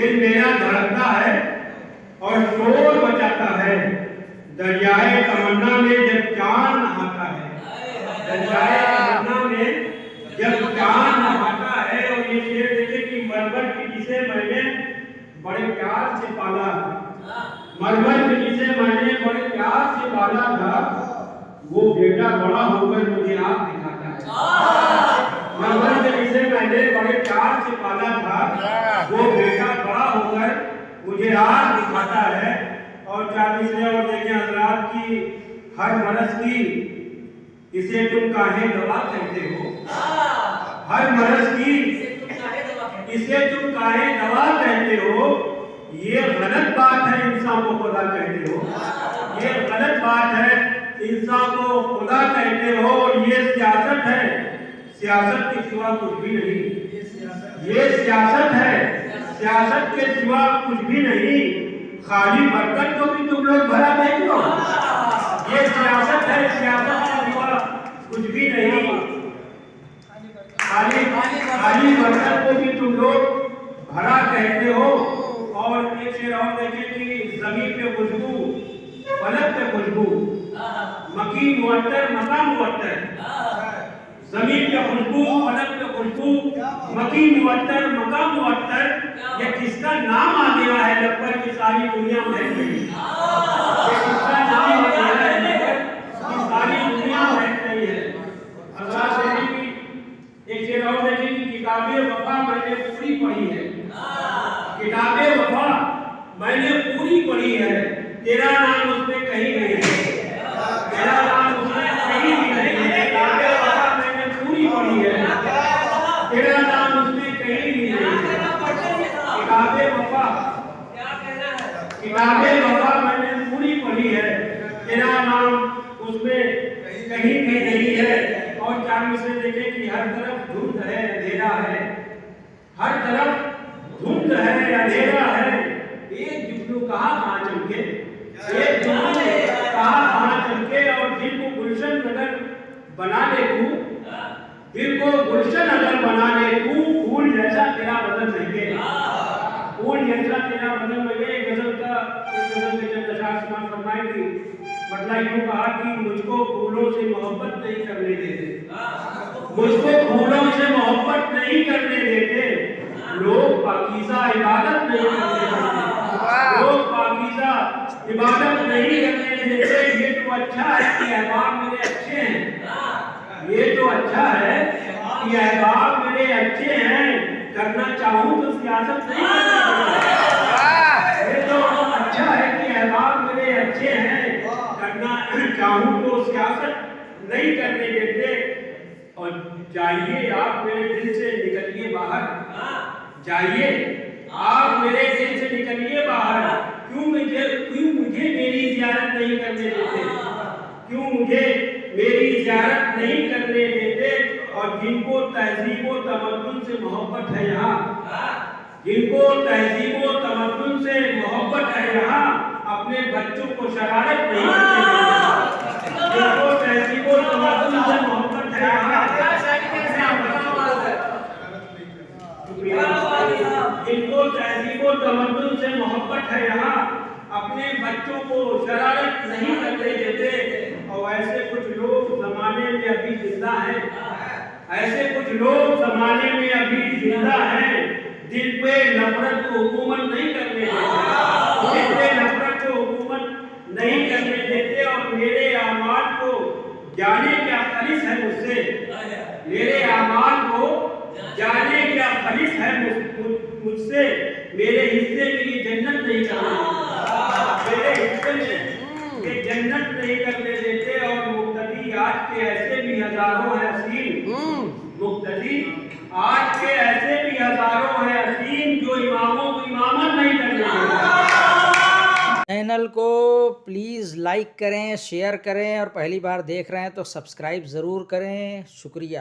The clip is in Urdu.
دل میرا دھڑکتا ہے اور شور بچاتا ہے دریائے تمنا میں جب چاند نہاتا ہے، دریائے تمنا میں جب چاند نہاتا ہے۔ اور یہ شعر دیکھیں کہ مرمر کی جسے میں نے بڑے پیار سے پالا، مرمر کی جسے میں نے بڑے پیار سے پالا تھا، وہ بیٹا بڑا ہو کر مجھے آنکھ دکھاتا ہے۔ مرمر کی جسے میں نے بڑے پیار سے پالا تھا، وہ بیٹا بڑا ہو کر مجھے آنکھ دکھاتا ہے۔ اور 40 ہے اور دیکھیں حضرات کی ہر مرض کی اسے تم کاہے دوا کہتے ہو، ہر مرض کی اسے تم کاہے دوا کہتے ہو، یہ غلط بات ہے انسان کو خدا کہتے ہو، یہ غلط بات ہے انسان کو خدا کہتے ہو۔ اور یہ سیاست ہے، سیاست کے سوا کچھ بھی نہیں، یہ سیاست ہے، سیاست کے سوا کچھ بھی نہیں، خالی برتن کو بھی تم لوگ بھرا دیتے ہو، یہ سیاست ہے، سیاست کے سوا کچھ بھی نہیں، خالی برتن کو بھی تم لوگ بھرا کہتے ہو۔ اور ایک شعر اور دیکھیں کہ زمین پہ خوشبو، فلک پہ خوشبو، مکی معطر مقام معطر، زمین پہ خوشبو، فلک پہ خوشبو، مکی معطر مقام معطر، یہ کس کا نام آ گیا ہے لب پر کہ ساری دنیا مہک گئی، یہ کس کا نام آ گیا ہے لب پر کہ ساری دنیا مہک گئی ہے۔ حضرات دیکھیں کہ ایک شعر اور دیکھیں کہ کتاب وفا میں نے پوری پڑھی ہے، کتاب وفا میں نے پوری پڑھی ہے، تیرا نام اس میں کہیں نہیں ہے، تیرا نام اس میں کہیں بھی نہیں ہے، کتاب وفا میں نے پوری پڑھی ہے، تیرا نام اس میں کہیں بھی نہیں ہے، کتاب وفا، کتاب وفا میں نے پوری پڑھی ہے، تیرا نام اس میں کہیں بھی نہیں ہے۔ اور 40 سے دیکھیں کہ ہر طرف دھند ہے اندھیرا ہے، ہر طرف دھند ہے اندھیرا ہے، ایک جگنو کہاں چمکے، ایک جگنو کہاں چمکے، اور دل کو گلشن اگر بنا لے تو، دل کو گلشن اگر بنا لے تو، پھول جیسا تیرا بدن لگے، پھول جیسا تیرا بدن لگے۔ ایک غزل کے چند اشعار سماعت فرمائیں گی، مطلب یوں کہا کہ مجھ کو پھولوں سے محبت نہیں کرنے دیتے، مجھ کو پھولوں سے محبت نہیں کرنے دیتے، لوگ پاکیزہ عبادت نہیں کرنے دیتے، لوگ پاکیزہ عبادت نہیں کرنے دیتے۔ یہ تو اچھا ہے کہ احباب میرے اچھے ہیں، یہ تو اچھا ہے کہ احباب میرے اچھے ہیں، کرنا چاہوں تو سیاست نہیں کرنے دیتے، یہ تو اچھا ہے کہ احباب میرے اچھے ہیں، کرنا چاہوں تو سیاست نہیں کرنے دیتے۔ اور جائیے آپ میرے دل سے نکلیے باہر، جائیے آپ میرے دل سے نکلیے باہر، کیوں مجھے میری زیارت نہیں کرنے دیتے، کیوں مجھے میری زیارت نہیں کرنے دیتے۔ اور جن کو تہذیب و تمدن سے محبت ہے یہاں، جن کو تہذیب و تمدن سے محبت ہے یہاں، اپنے بچوں کو شرارت نہیں کرنے دیتے، جن کو تہذیب و تمدن سے محبت ہے یہاں، جن کو تہذیب و تمدن سے محبت ہے یہاں، اپنے بچوں کو شرارت نہیں کرنے دیتے۔ اور ایسے کچھ لوگ زمانے میں ابھی زندہ ہیں، ایسے کچھ لوگ زمانے میں ابھی زندہ ہیں، دل پہ نفرت کو حکومت نہیں کرنے دیتے، دل پہ نفرت کو حکومت نہیں کرنے دیتے۔ اور میرے اعمال کو جانے کیا خالص ہے مجھ سے، میرے اعمال کو جانے کیا خالص ہے مجھ سے، میرے حصے میں یہ جنت نہیں کرنے دیتے، میرے حصے میں یہ جنت نہیں کرنے دیتے۔ اور مقتدی آج کے ایسے بھی ہزاروں ہیں حسین، مقتدی آج کے ایسے بھی ہزاروں ہیں حسین، جو اماموں کو امامت نہیں کرنے دیتے۔ چینل کو پلیز لائک کریں، شیئر کریں، اور پہلی بار دیکھ رہے ہیں تو سبسکرائب ضرور کریں۔ شکریہ۔